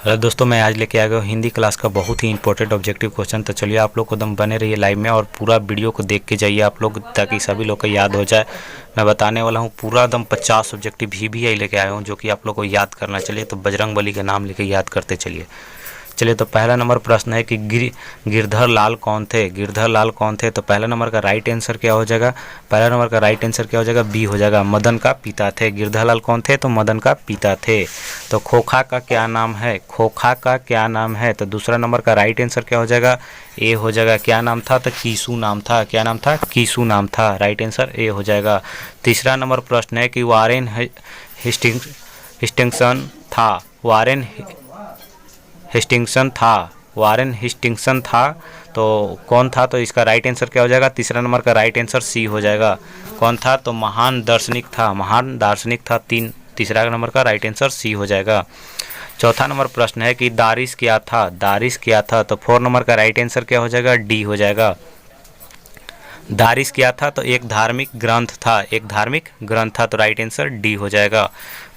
Hello दोस्तों, मैं आज लेके आ गया हूँ हिंदी क्लास का बहुत ही इंपॉर्टेंट ऑब्जेक्टिव क्वेश्चन। तो चलिए आप लोग को एकदम बने रहिए लाइव में और पूरा वीडियो को देख के जाइए आप लोग, ताकि सभी लोग को याद हो जाए। मैं बताने वाला हूँ पूरा एकदम 50 ऑब्जेक्टिव भी लेके आया हूँ जो कि आप लोग को याद करना। चलिए तो बजरंगबली का नाम लेके याद करते चलिए। चलिए तो पहला नंबर प्रश्न है कि गिरधर लाल कौन थे। गिरधर लाल कौन थे? तो पहला नंबर का राइट आंसर क्या हो जाएगा? पहला नंबर का राइट आंसर क्या हो जाएगा? बी हो जाएगा, मदन का पिता थे। गिरधर लाल कौन थे? तो मदन का पिता थे। तो खोखा का क्या नाम है? खोखा का क्या नाम है? तो दूसरा नंबर का राइट आंसर क्या हो जाएगा? ए हो जाएगा। क्या नाम था? तो कीसू नाम था। क्या नाम था? कीसू नाम था। राइट आंसर ए हो जाएगा। तीसरा नंबर प्रश्न है कि वारेन हिस्टिंगसन था। वारेन हिस्टिंगसन था तो कौन था? तो इसका राइट आंसर क्या हो जाएगा? तीसरा नंबर का राइट आंसर सी हो जाएगा। कौन था? तो महान दार्शनिक था। महान दार्शनिक था। तीसरा नंबर का राइट आंसर सी हो जाएगा। चौथा नंबर प्रश्न है कि दारिश क्या था। दारिश क्या था? तो 4 नंबर का राइट आंसर क्या हो जाएगा? डी हो जाएगा। दारिश क्या था? तो एक धार्मिक ग्रंथ था। एक धार्मिक ग्रंथ था, तो राइट आंसर डी हो जाएगा।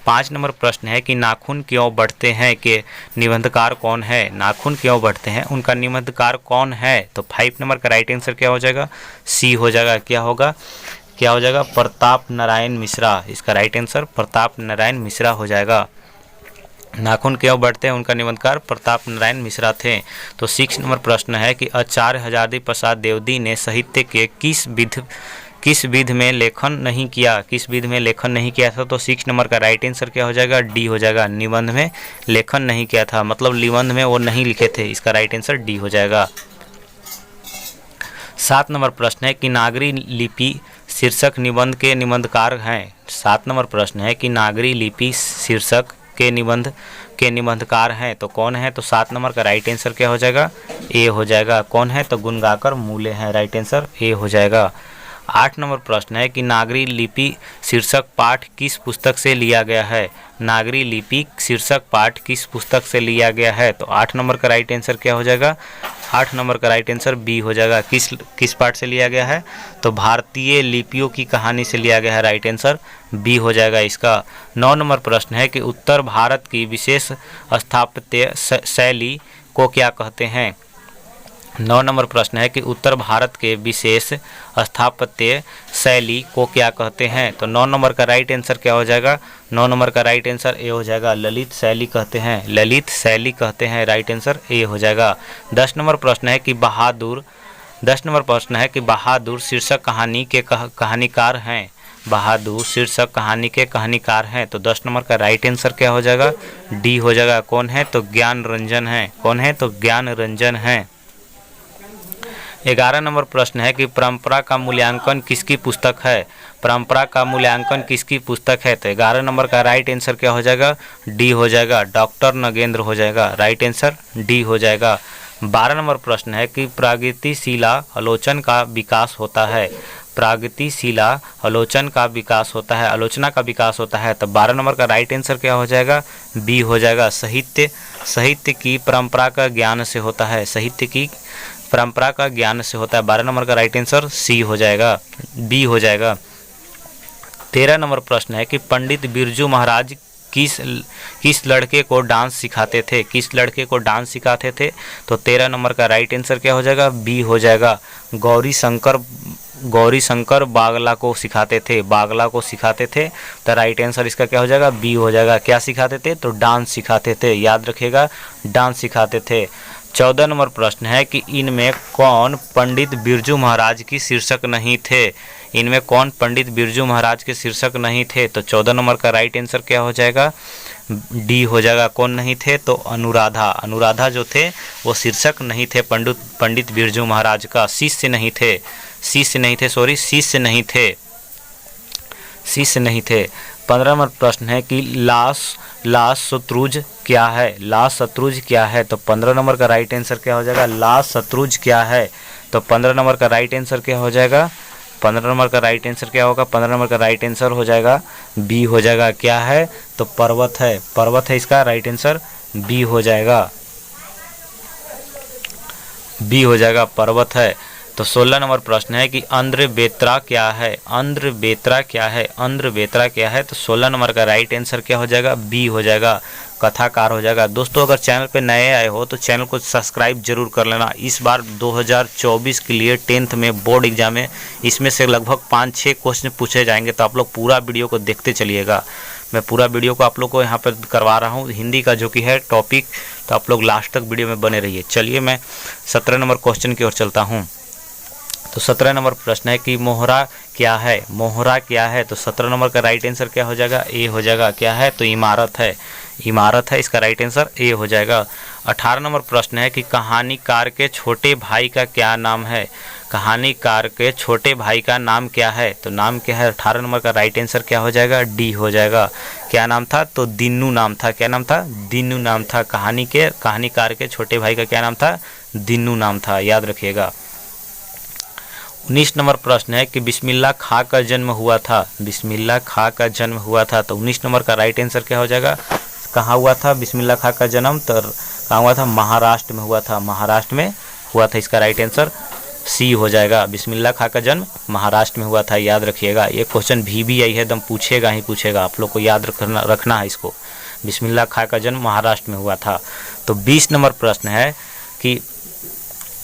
5 नंबर प्रश्न है कि नाखून क्यों बढ़ते हैं के निबंधकार कौन है। नाखून क्यों बढ़ते हैं, उनका निबंधकार कौन है? तो 5 नंबर का राइट आंसर क्या हो जाएगा? सी हो जाएगा। क्या होगा? क्या हो जाएगा? प्रताप नारायण मिश्रा। इसका राइट आंसर प्रताप नारायण मिश्रा हो जाएगा। नाखून क्यों बढ़ते हैं, उनका निबंधकार प्रताप नारायण मिश्रा थे। तो 6 नंबर प्रश्न है कि आचार्य हजारी प्रसाद देवदी ने साहित्य के किस विध में लेखन नहीं किया। किस विध में लेखन नहीं किया था? तो 6 नंबर का राइट आंसर क्या हो जाएगा? डी हो जाएगा। निबंध में लेखन नहीं किया था, मतलब निबंध में वो नहीं लिखे थे। इसका राइट आंसर डी हो जाएगा। 7 नंबर प्रश्न है कि नागरी लिपि शीर्षक निबंध के निबंधकार हैं। 7 नंबर प्रश्न है कि नागरी लिपि शीर्षक के निबंधकार हैं, तो कौन है? तो 7 नंबर का राइट आंसर क्या हो जाएगा? ए हो जाएगा। कौन है? तो गुणगाकर मूले हैं। राइट आंसर ए हो जाएगा। 8 नंबर प्रश्न है कि नागरी लिपि शीर्षक पाठ किस पुस्तक से लिया गया है। नागरी लिपि शीर्षक पाठ किस पुस्तक से लिया गया है? तो 8 नंबर का राइट आंसर क्या हो जाएगा? 8 नंबर का राइट आंसर बी हो जाएगा। किस पाठ से लिया गया है? तो भारतीय लिपियों की कहानी से लिया गया है। राइट आंसर बी हो जाएगा इसका। 9 नंबर प्रश्न है कि उत्तर भारत की विशेष स्थापत्य शैली को क्या कहते हैं। 9 नंबर प्रश्न है कि उत्तर भारत के विशेष स्थापत्य शैली को क्या कहते हैं। तो 9 नंबर का राइट आंसर क्या हो जाएगा? 9 नंबर का राइट आंसर ए हो जाएगा। ललित शैली कहते हैं। ललित शैली कहते हैं। राइट आंसर ए हो जाएगा। 10 नंबर प्रश्न है कि बहादुर शीर्षक कहानी के कहानीकार हैं। बहादुर शीर्षक कहानी के कहानीकार हैं। तो 10 नंबर का राइट आंसर क्या हो जाएगा? डी हो जाएगा। कौन है? तो ज्ञान रंजन है। कौन है? तो ज्ञान रंजन है। 11 नंबर प्रश्न है कि परंपरा का मूल्यांकन किसकी पुस्तक है। परंपरा का मूल्यांकन किसकी पुस्तक है? तो 11 नंबर का राइट आंसर क्या हो जाएगा? डी हो जाएगा। डॉक्टर नगेंद्र हो जाएगा। राइट आंसर डी हो जाएगा। 12 नंबर प्रश्न है कि प्रगतिशीला आलोचना का विकास होता है। प्रगतिशीला आलोचना का विकास होता है, आलोचना का विकास होता है। तो 12 नंबर का राइट आंसर क्या हो जाएगा? बी हो जाएगा। साहित्य की परंपरा का ज्ञान से होता है। साहित्य की परंपरा का ज्ञान से होता है। 12 नंबर का राइट आंसर सी हो जाएगा, बी हो जाएगा। 13 नंबर प्रश्न है कि पंडित बिरजू महाराज किस लड़के को डांस सिखाते थे। किस लड़के को डांस सिखाते थे? तो 13 नंबर का राइट आंसर क्या हो जाएगा? बी हो जाएगा। गौरी शंकर बागला को सिखाते थे। बागला को सिखाते थे। तो राइट आंसर इसका क्या हो जाएगा? बी हो जाएगा। क्या सिखाते थे? तो डांस सिखाते थे। याद रखिएगा, डांस सिखाते थे। 14 नंबर प्रश्न है कि इनमें कौन पंडित बिरजू महाराज की शीर्षक नहीं थे। इनमें कौन पंडित बिरजू महाराज के शीर्षक नहीं थे? तो 14 नंबर का राइट आंसर क्या हो जाएगा? डी हो जाएगा। कौन नहीं थे? तो अनुराधा जो थे वो शीर्षक नहीं थे पंडित बिरजू महाराज का। शिष्य नहीं थे। 15 नंबर प्रश्न है कि लाश शत्रुज क्या है। लाश शत्रुज क्या है? तो 15 नंबर का राइट आंसर क्या हो जाएगा? लाश शत्रुज क्या है? तो 15 नंबर का राइट आंसर क्या हो जाएगा? 15 नंबर का राइट आंसर क्या होगा? 15 नंबर का राइट आंसर हो जाएगा बी हो जाएगा। क्या है? तो पर्वत है। पर्वत है इसका राइट आंसर। बी हो जाएगा, बी हो जाएगा। पर्वत है। तो 16 नंबर प्रश्न है कि अंध्रवेत्रा क्या है। अंध्रवेत्रा क्या है? अंध्रवेत्रा क्या है? तो 16 नंबर का राइट आंसर क्या हो जाएगा? बी हो जाएगा। कथाकार हो जाएगा। दोस्तों अगर चैनल पे नए आए हो तो चैनल को सब्सक्राइब जरूर कर लेना। इस बार 2024 के लिए 10th में बोर्ड एग्जाम है, इसमें से लगभग 5-6 क्वेश्चन पूछे जाएंगे, तो आप लोग पूरा वीडियो को देखते चलिएगा। मैं पूरा वीडियो को आप लोग को यहाँ पर करवा रहा हूँ, हिंदी का जो कि है टॉपिक, तो आप लोग लास्ट तक वीडियो में बने रहिए। चलिए मैं 17 नंबर क्वेश्चन की ओर चलता हूँ। तो 17 नंबर प्रश्न है कि मोहरा क्या है। मोहरा क्या है, तो 17 नंबर का राइट आंसर क्या हो जाएगा, ए हो जाएगा। क्या है, तो इमारत है, इमारत है, इसका राइट आंसर ए हो जाएगा। 18 नंबर प्रश्न है कि कहानीकार के छोटे भाई का क्या नाम है। कहानीकार के छोटे भाई का नाम क्या है, तो नाम क्या है। 18 नंबर का राइट आंसर क्या हो जाएगा, डी हो जाएगा। क्या नाम था, तो दीनू नाम था। क्या नाम था, दीनू नाम था। कहानीकार के छोटे भाई का क्या नाम था, दीनू नाम था, याद रखिएगा। 19 नंबर प्रश्न है कि बिस्मिल्लाह खां का जन्म हुआ था। बिस्मिल्लाह खां का जन्म हुआ था, तो 19 नंबर का राइट आंसर क्या हो जाएगा, कहाँ हुआ था बिस्मिल्लाह खां का जन्म, तो कहाँ हुआ था, महाराष्ट्र में हुआ था, महाराष्ट्र में हुआ था। इसका राइट आंसर सी हो जाएगा। बिस्मिल्लाह खां का जन्म महाराष्ट्र में हुआ था, याद रखिएगा। ये क्वेश्चन भी आई है, एकदम पूछेगा ही पूछेगा, आप लोग को याद रखना है इसको। बिस्मिल्लाह खां का जन्म महाराष्ट्र में हुआ था। तो 20 नंबर प्रश्न है कि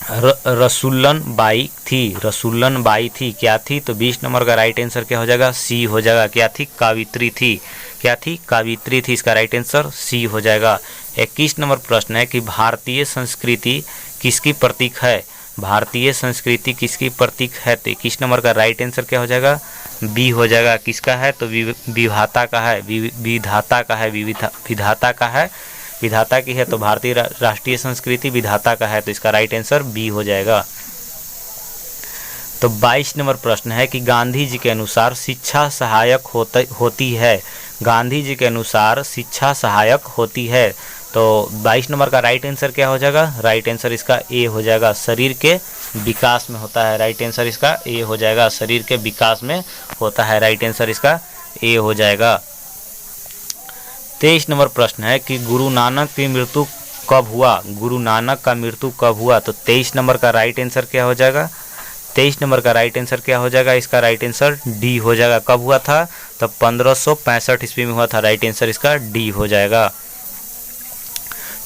रसूलन बाई थी। रसूलन बाई थी, क्या थी, तो 20 नंबर का राइट आंसर क्या हो जाएगा, सी हो जाएगा। क्या थी, कावित्री थी। क्या थी, कावित्री थी, इसका राइट आंसर सी हो जाएगा। 21 नंबर प्रश्न है कि भारतीय संस्कृति किसकी प्रतीक है। भारतीय संस्कृति किसकी प्रतीक है, तो 21 नंबर का राइट आंसर क्या हो जाएगा, बी हो जाएगा। किसका है, तो विधाता का है, विधाता का है, विधाता का है, विधाता की है। तो भारतीय राष्ट्रीय संस्कृति विधाता का है, तो इसका राइट आंसर बी हो जाएगा। तो 22 नंबर प्रश्न है कि गांधी जी के अनुसार शिक्षा सहायक होती है। गांधी जी के अनुसार शिक्षा सहायक होती है, तो 22 नंबर का राइट आंसर क्या हो जाएगा, राइट आंसर इसका ए हो जाएगा। शरीर के विकास में होता है, राइट आंसर इसका ए हो जाएगा। शरीर के विकास में होता है, राइट आंसर इसका ए हो जाएगा। 23 नंबर प्रश्न है कि गुरु नानक की मृत्यु कब हुआ। गुरु नानक का मृत्यु कब हुआ, तो 23 नंबर का राइट आंसर क्या हो जाएगा, 23 नंबर का राइट आंसर क्या हो जाएगा, इसका राइट आंसर डी हो जाएगा। कब हुआ था, तो 1565 ईस्वी में हुआ था, राइट आंसर इसका डी हो जाएगा।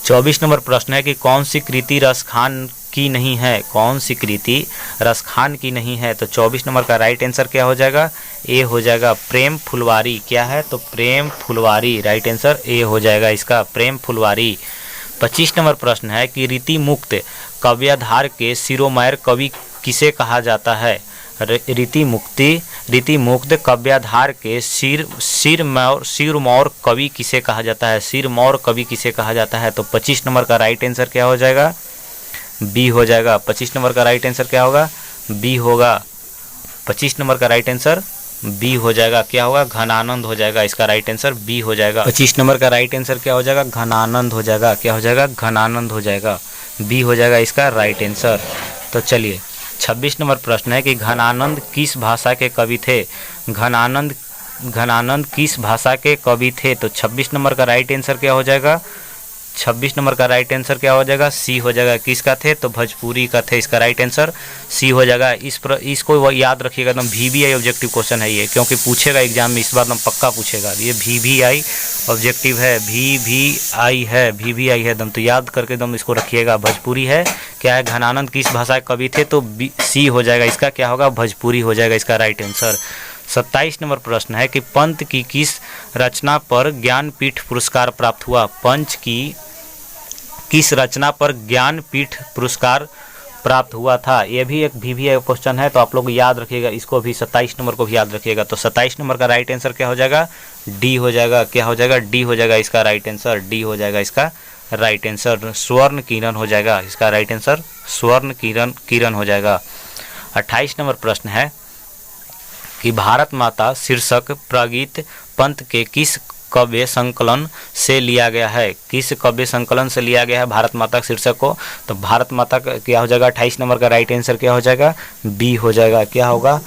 24 नंबर प्रश्न है कि कौन सी कृति रसखान की नहीं है। कौन सी कृति रसखान की नहीं है, तो 24 नंबर का राइट आंसर क्या हो जाएगा, ए हो जाएगा। प्रेम फुलवारी, क्या है, तो प्रेम फुलवारी, राइट आंसर ए हो जाएगा इसका, प्रेम फुलवारी। 25 नंबर प्रश्न है कि रीति मुक्त काव्याधार के शिरोमणि कवि किसे कहा जाता है। रीति मुक्त काव्याधार के सिरमौर कवि किसे कहा जाता है। सिरमौर कवि किसे कहा जाता है, तो 25 नंबर का राइट आंसर क्या हो जाएगा, बी हो जाएगा। 25 नंबर का राइट आंसर क्या होगा, बी होगा। 25 नंबर का राइट आंसर बी हो जाएगा। क्या होगा, घनानंद हो जाएगा, इसका राइट आंसर बी हो जाएगा। 25 नंबर का राइट आंसर क्या हो जाएगा, घनानंद हो जाएगा। क्या हो जाएगा, घनानंद हो जाएगा, बी हो जाएगा इसका राइट आंसर। तो चलिए 26 नंबर प्रश्न है कि घनानंद किस भाषा के कवि थे। घनानंद किस भाषा के कवि थे, तो 26 नंबर का राइट आंसर क्या हो जाएगा, 26 नंबर का राइट आंसर क्या हो जाएगा, सी हो जाएगा। किसका थे, तो भोजपुरी का थे, इसका राइट आंसर सी हो जाएगा। इसको याद रखिएगा, एकदम VVI ऑब्जेक्टिव क्वेश्चन है ये, क्योंकि पूछेगा एग्जाम में, इस बार एकदम पक्का पूछेगा। ये VVI ऑब्जेक्टिव है, VVI है एकदम, तो याद करके एकदम इसको रखिएगा। भोजपुरी है, क्या है, घनानंद किस भाषा के कवि थे, तो सी हो जाएगा। इसका क्या होगा, भोजपुरी हो जाएगा, इसका राइट आंसर। 27 नंबर प्रश्न है कि पंत की किस रचना पर ज्ञानपीठ पुरस्कार प्राप्त हुआ। पंच की किस रचना पर ज्ञानपीठ पुरस्कार प्राप्त हुआ था। यह भी एक VVI क्वेश्चन है, तो आप लोग याद रखिएगा इसको भी, 27 नंबर को भी याद रखिएगा। तो 27 नंबर का राइट आंसर क्या हो जाएगा, डी हो जाएगा। क्या हो जाएगा, डी हो जाएगा, इसका राइट आंसर डी हो जाएगा, इसका राइट आंसर। स्वर्ण किरण हो जाएगा, इसका राइट आंसर स्वर्ण किरण हो जाएगा। 28 नंबर प्रश्न है कि भारत माता शीर्षक प्रगीत पंत के किस काव्य संकलन से लिया गया है। किस काव्य संकलन से लिया गया है भारत माता शीर्षक को, तो भारत माता का क्या हो जाएगा, 28 नंबर का राइट आंसर क्या हो जाएगा, बी हो जाएगा। क्या होगा,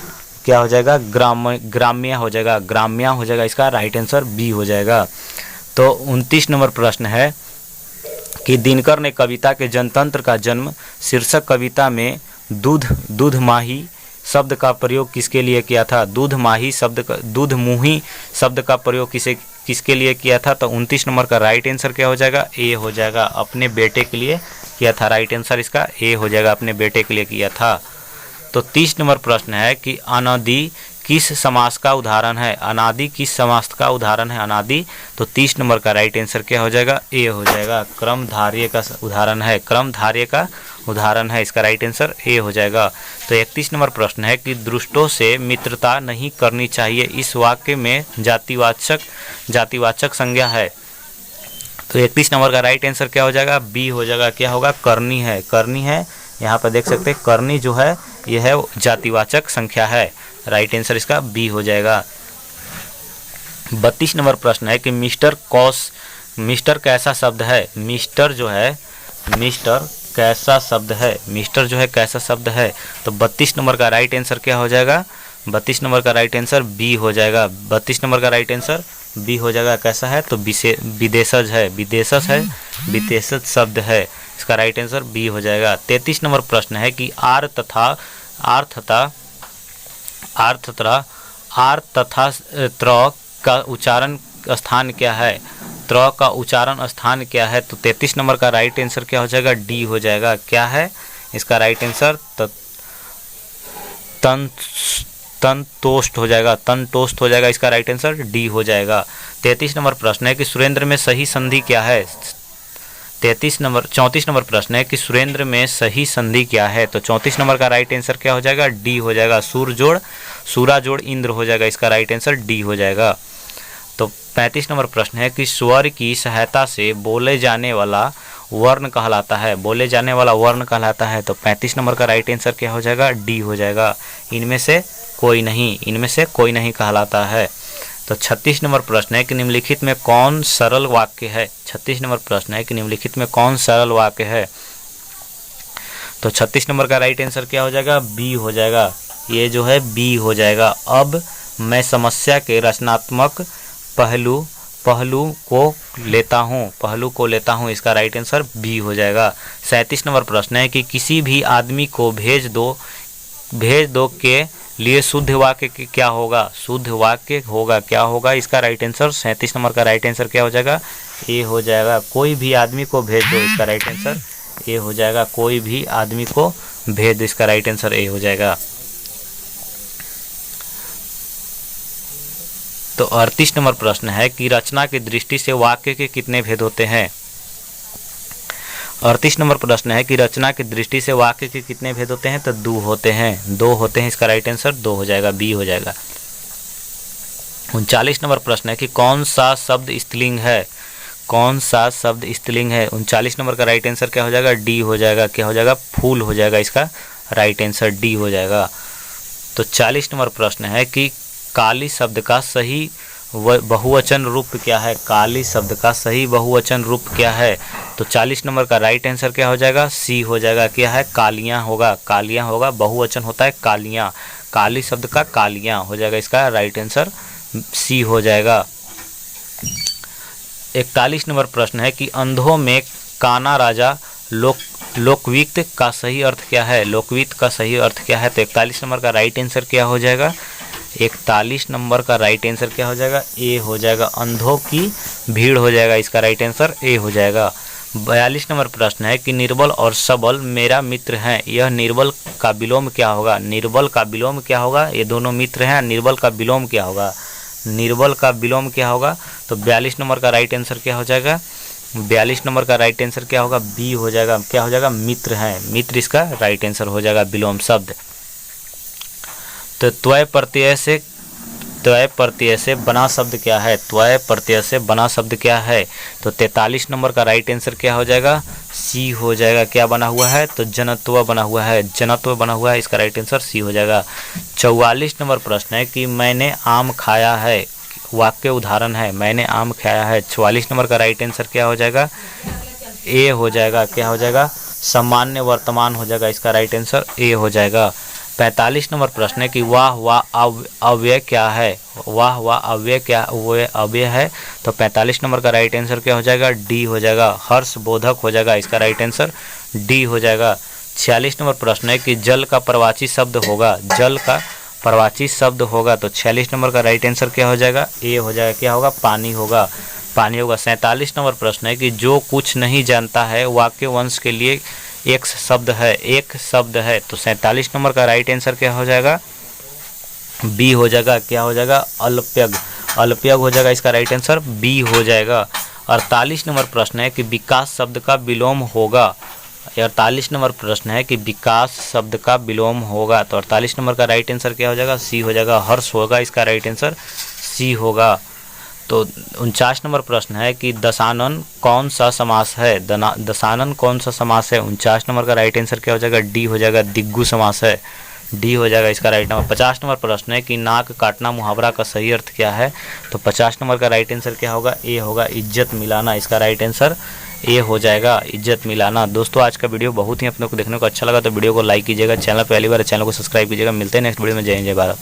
क्या हो जाएगा, ग्राम्य हो जाएगा, ग्राम्य हो जाएगा, इसका राइट आंसर बी हो जाएगा। तो 29 नंबर प्रश्न है कि दिनकर ने कविता के जनतंत्र का जन्म शीर्षक कविता में दूधमाही शब्द का प्रयोग किसके लिए किया था। दूधमुही शब्द का प्रयोग किसके लिए किया था, तो 29 नंबर का राइट आंसर क्या हो जाएगा, ए हो जाएगा, अपने बेटे के लिए किया था। राइट आंसर इसका ए हो जाएगा, अपने बेटे के लिए किया था। तो 30 नंबर प्रश्न है कि अनादि किस समास का उदाहरण है, अनादि किस समास का उदाहरण है अनादि, तो 30 नंबर का राइट आंसर क्या हो जाएगा, ए हो जाएगा, क्रमधार्य का उदाहरण है, क्रमधार्य का उदाहरण है, इसका राइट आंसर ए हो जाएगा। तो 31 नंबर प्रश्न है कि दुष्टों से मित्रता नहीं करनी चाहिए, इस वाक्य में जातिवाचक संज्ञा है। तो 31 नंबर का राइट आंसर क्या हो जाएगा, बी हो जाएगा, क्या होगा, करनी है, करनी है। यहाँ पर देख सकते हैं करनी जो है यह है जातिवाचक संख्या है, राइट आंसर इसका बी हो जाएगा। 32 नंबर प्रश्न है कि मिस्टर कैसा शब्द है, मिस्टर जो है, मिस्टर कैसा शब्द है, मिस्टर जो है कैसा शब्द है, तो 32 नंबर का राइट आंसर क्या हो जाएगा, 32 नंबर का राइट आंसर बी हो जाएगा, 32 नंबर का राइट आंसर बी हो जाएगा। कैसा है, तो विदेशज है, विदेशज है, विदेशज शब्द है, इसका राइट आंसर बी हो जाएगा। 33 नंबर प्रश्न है कि आर तथा त्र का उच्चारण स्थान क्या है, त्र का उच्चारण स्थान क्या है, तो 33 नंबर का राइट आंसर क्या हो जाएगा, डी हो जाएगा। क्या है इसका राइट आंसर, तंतोष्ट हो जाएगा, तंतोष्ट हो जाएगा, इसका राइट आंसर डी हो जाएगा। 33 नंबर प्रश्न है कि सुरेंद्र में सही संधि क्या है, 34 नंबर प्रश्न है कि सुरेंद्र में सही संधि क्या है, तो 34 नंबर का राइट आंसर क्या हो जाएगा, डी हो जाएगा, सूरा जोड़ इंद्र हो जाएगा, इसका राइट आंसर डी हो जाएगा। तो 35 नंबर प्रश्न है कि स्वर की सहायता से बोले जाने वाला वर्ण कहलाता है, बोले जाने वाला वर्ण कहलाता है, तो 35 नंबर का राइट आंसर क्या हो जाएगा, डी हो जाएगा, इनमें से कोई नहीं कहलाता है। तो 36 नंबर प्रश्न है कि निम्नलिखित में कौन सरल वाक्य है, 36 नंबर प्रश्न है कि निम्नलिखित में कौन सरल वाक्य है, तो 36 नंबर का राइट आंसर क्या हो जाएगा, बी हो जाएगा, ये जो है बी हो जाएगा। अब मैं समस्या के रचनात्मक पहलू को लेता हूँ, इसका राइट आंसर बी हो जाएगा। 37 नंबर प्रश्न है कि किसी भी आदमी को भेज दो के लिए शुद्ध वाक्य क्या होगा, शुद्ध वाक्य होगा क्या होगा, इसका राइट आंसर 37 नंबर का राइट आंसर क्या हो जाएगा, ए हो जाएगा। कोई भी आदमी को भेज दो, इसका राइट आंसर ए हो जाएगा, कोई भी आदमी को भेज दो, इसका राइट आंसर ए हो जाएगा। तो 38 नंबर प्रश्न है कि रचना की दृष्टि से वाक्य के कितने भेद होते हैं, 38 नंबर प्रश्न है कि रचना की दृष्टि से वाक्य के कितने भेद होते हैं, तो दो होते हैं, इसका राइट आंसर दो हो जाएगा, बी हो जाएगा। 39 नंबर प्रश्न है कि कौन सा शब्द स्त्रीलिंग है, 39 नंबर का राइट आंसर क्या हो जाएगा, डी हो जाएगा, क्या हो जाएगा, फूल हो जाएगा, इसका राइट आंसर डी हो जाएगा। तो 40 नंबर प्रश्न है कि काली शब्द का सही बहुवचन रूप क्या है, काली शब्द का सही बहुवचन रूप क्या है, तो 40 नंबर का राइट आंसर क्या हो जाएगा, सी हो जाएगा, क्या है, कालियाँ होगा, बहुवचन होता है कालियाँ, काली शब्द का कालियाँ हो जाएगा, इसका राइट आंसर सी हो जाएगा। 41 नंबर प्रश्न है कि अंधों में काना राजा लोकवित का सही अर्थ क्या है, लोकवित का सही अर्थ क्या है, तो 41 नंबर का राइट आंसर क्या हो जाएगा, 41 नंबर का राइट आंसर क्या हो जाएगा, ए हो जाएगा, अंधों की भीड़ हो जाएगा, इसका राइट आंसर ए हो जाएगा। 42 नंबर प्रश्न है कि निर्बल और सबल मेरा मित्र हैं, यह निर्बल का विलोम क्या होगा, निर्बल का विलोम क्या होगा, ये दोनों मित्र हैं, निर्बल का विलोम क्या होगा, निर्बल का विलोम क्या होगा, तो 42 नंबर का राइट आंसर क्या हो जाएगा, 42 नंबर का राइट आंसर क्या होगा, बी हो जाएगा, क्या हो जाएगा, मित्र हैं, मित्र इसका राइट आंसर हो जाएगा, विलोम शब्द। तो त्वय प्रत्यय से बना शब्द क्या है, त्वय प्रत्यय से बना शब्द क्या है, तो 43 नंबर का राइट आंसर क्या हो जाएगा, सी हो जाएगा, क्या बना हुआ है, तो जनत्व बना हुआ है, इसका राइट आंसर सी हो जाएगा। 44 नंबर प्रश्न है कि मैंने आम खाया है, वाक्य उदाहरण है, मैंने आम खाया है, 44 नंबर का राइट आंसर क्या हो जाएगा, ए हो जाएगा, क्या हो जाएगा, सामान्य वर्तमान हो जाएगा, इसका राइट आंसर ए हो जाएगा। 45 नंबर प्रश्न है कि वाह वाह अव्यय क्या है, वाह वाह अव्यय है, तो 45 नंबर का राइट आंसर क्या हो जाएगा, डी हो जाएगा, हर्षबोधक हो जाएगा, इसका राइट आंसर डी हो जाएगा। 46 नंबर प्रश्न है कि जल का प्रवाची शब्द होगा, जल का प्रवाची शब्द होगा तो 46 नंबर का राइट आंसर क्या हो जाएगा, ए हो जाएगा। क्या होगा, पानी होगा, पानी होगा। 47 नंबर प्रश्न है कि जो कुछ नहीं जानता है वाक्य वंश के लिए एक शब्द है, एक शब्द है, तो 47 नंबर का राइट आंसर क्या हो जाएगा, बी हो जाएगा। क्या हो जाएगा, अल्पयज्ञ, अल्पयज्ञ हो जाएगा, इसका राइट आंसर बी हो जाएगा। 48 नंबर प्रश्न है कि विकास शब्द का विलोम होगा। 48 नंबर प्रश्न है कि विकास शब्द का विलोम होगा, तो 48 नंबर का राइट आंसर क्या हो जाएगा, सी हो जाएगा। हर्ष होगा, इसका राइट आंसर सी होगा। तो 49 नंबर प्रश्न है कि दशानन कौन सा समास है, दशानन कौन सा समास है। 49 नंबर का राइट आंसर क्या हो जाएगा, डी हो जाएगा, दिग्गु समास है, डी हो जाएगा इसका राइट नंबर। 50 नंबर प्रश्न है कि नाक काटना मुहावरा का सही अर्थ क्या है, तो 50 नंबर का राइट आंसर क्या होगा, ए होगा, इज्जत मिलाना, इसका राइट आंसर ए हो जाएगा, इज्जत मिलाना। दोस्तों आज का वीडियो बहुत ही अपने को देखने को अच्छा लगा तो वीडियो को लाइक कीजिएगा, चैनल पहली बार चैनल को सब्सक्राइब कीजिएगा। मिलते हैं नेक्स्ट वीडियो में। जय हिंद, जय भारत।